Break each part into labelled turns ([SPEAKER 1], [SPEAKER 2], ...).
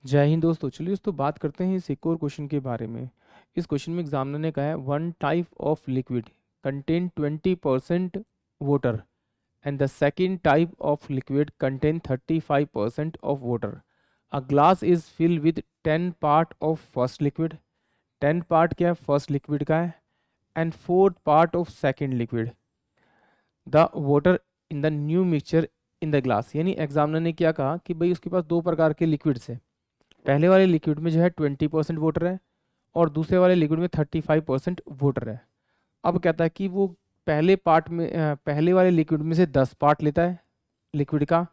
[SPEAKER 1] जय हिंद दोस्तों। चलिए दोस्तों बात करते हैं इस एक और क्वेश्चन के बारे में। इस क्वेश्चन में एग्जामिनर ने कहा है one type of liquid contain 20% water and the second type of liquid contain 35% of water. A glass is fill with 10 part of first liquid, 10 part क्या है फर्स्ट लिक्विड का है, and 4 part of second liquid. The water in the new mixture in the glass. यानी examiner ने क्या कहा कि भाई उसके पास दो प्रकार के लिक्विड्स हैं। पहले वाले लिक्विड में जो है 20% वाटर है और दूसरे वाले लिक्विड में 35% वाटर है। अब कहता है कि वो पहले पार्ट में पहले वाले लिक्विड में से 10 पार्ट लेता है लिक्विड का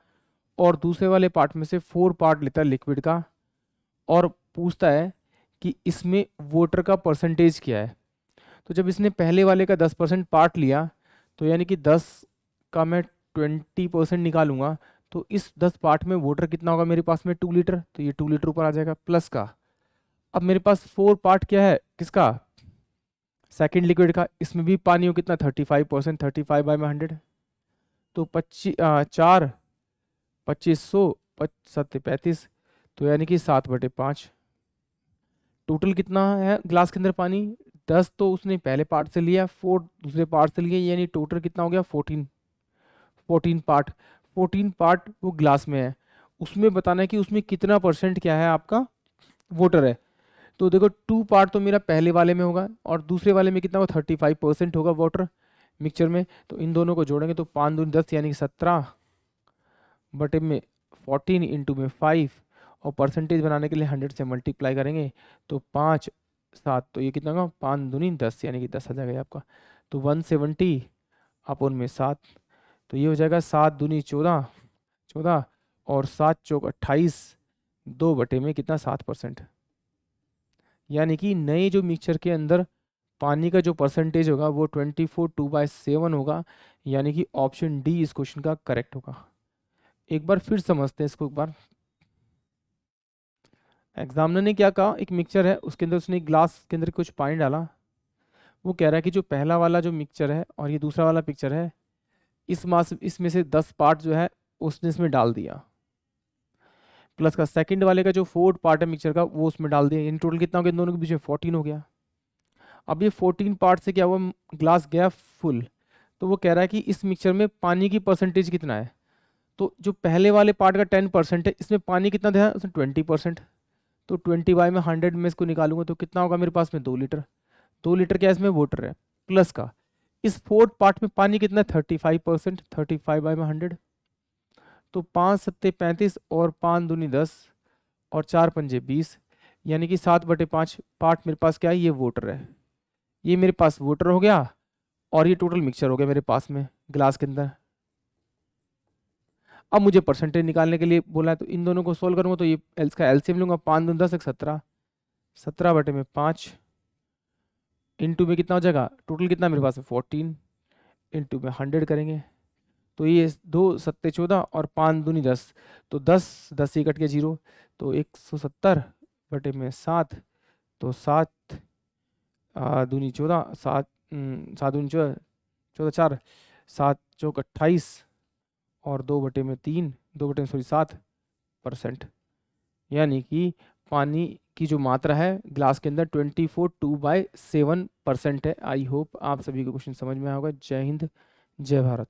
[SPEAKER 1] और दूसरे वाले पार्ट में से 4 पार्ट लेता है लिक्विड का, और पूछता है कि इसमें वाटर का परसेंटेज क्या है। तो जब इसने पहले वाले का 10% पार्ट लिया तो यानी कि 10 का मैं 20% निकालूंगा, तो इस 10 पार्ट में वाटर कितना होगा मेरे पास में 2 लीटर, तो ये 2 लीटर ऊपर आ जाएगा प्लस का। अब मेरे पास 4 पार्ट क्या है किसका, सेकेंड लिक्विड का। इसमें भी पानी हो कितना 35%, 35/100, तो 2500 7 35, तो यानी कि 7/5। टोटल कितना है ग्लास के अंदर पानी, 10 तो उसने पहले पार्ट से लिया, 4 दूसरे पार्ट से लिए, यानी टोटल कितना हो गया 14 पार्ट। 14 पार्ट वो ग्लास में है, उसमें बताना है कि उसमें कितना परसेंट क्या है आपका वाटर है। तो देखो 2 पार्ट तो मेरा पहले वाले में होगा और दूसरे वाले में कितना होगा 35% होगा वाटर मिक्सचर में। तो इन दोनों को जोड़ेंगे तो 5 दूनी 10 यानी कि 17/14 इंटू में 5, और परसेंटेज बनाने के लिए 100 से मल्टीप्लाई करेंगे तो 5 7, तो ये कितना होगा 5 दूनी 10 यानी कि 10 आ जाएगा ये आपका। तो 170 अपन में 7, तो ये हो जाएगा 7 दूनी 14 14 और 7 चौक 28, 2 में कितना 7%। यानी कि नए जो मिक्सचर के अंदर पानी का जो परसेंटेज होगा वो 24/2/7 होगा, यानी कि ऑप्शन डी इस क्वेश्चन का करेक्ट होगा। एक बार फिर समझते हैं इसको एक बार। एग्जामिनर ने क्या कहा, एक मिक्सचर है उसके अंदर उसने ग्लास के अंदर कुछ पानी डाला। वो कह रहा है कि जो पहला वाला जो मिक्सचर है और ये दूसरा वाला पिक्चर है, इसमें से 10 पार्ट जो है उसने इसमें डाल दिया, प्लस का सेकंड वाले का जो 4 पार्ट है मिक्सचर का वो उसमें डाल दिया, इन टोटल कितना हो गया इन दोनों के बीच में 14 हो गया। अब ये 14 पार्ट से क्या हुआ, ग्लास गया फुल। तो वो कह रहा है कि इस मिक्सचर में पानी की परसेंटेज कितना है। तो जो पहले वाले पार्ट का 10% है, इसमें पानी कितना था उसमें 20%। तो 20/100 में इसको निकालूंगा तो कितना होगा मेरे पास में 2 लीटर। 2 लीटर क्या इसमें वाटर है, प्लस का इस फोर्थ पार्ट में पानी कितना है 35%, 35/100। तो 5 सत्ते 35 और 5 दूनी 10 और 4 पंजे 20, यानी कि 7/5 पार्ट मेरे पास क्या है ये वाटर है। ये मेरे पास वाटर हो गया और ये टोटल मिक्सचर हो गया मेरे पास में ग्लास के अंदर। अब मुझे परसेंटेज निकालने के लिए बोला है तो इन दोनों को सोल्व करूंगा तो ये इसका एलसीएम लूंगा, 5 दूनी 10 17, 17/5 इंटू में कितना हो जाएगा टोटल कितना मेरे पास है 14, इंटू में 100 करेंगे तो ये 2 सत्ते 14 और 5 दूनी 10, तो 10 10 से कट के 0, तो 170/7, तो 7 दूनी 14, 7 7 दूनी 14 14 4, 7 चौक 28 और 2/3, 7%। यानी कि पानी की जो मात्रा है ग्लास के अंदर 24/2/7% है। आई होप आप सभी को क्वेश्चन समझ में आया होगा। जय हिंद, जय भारत।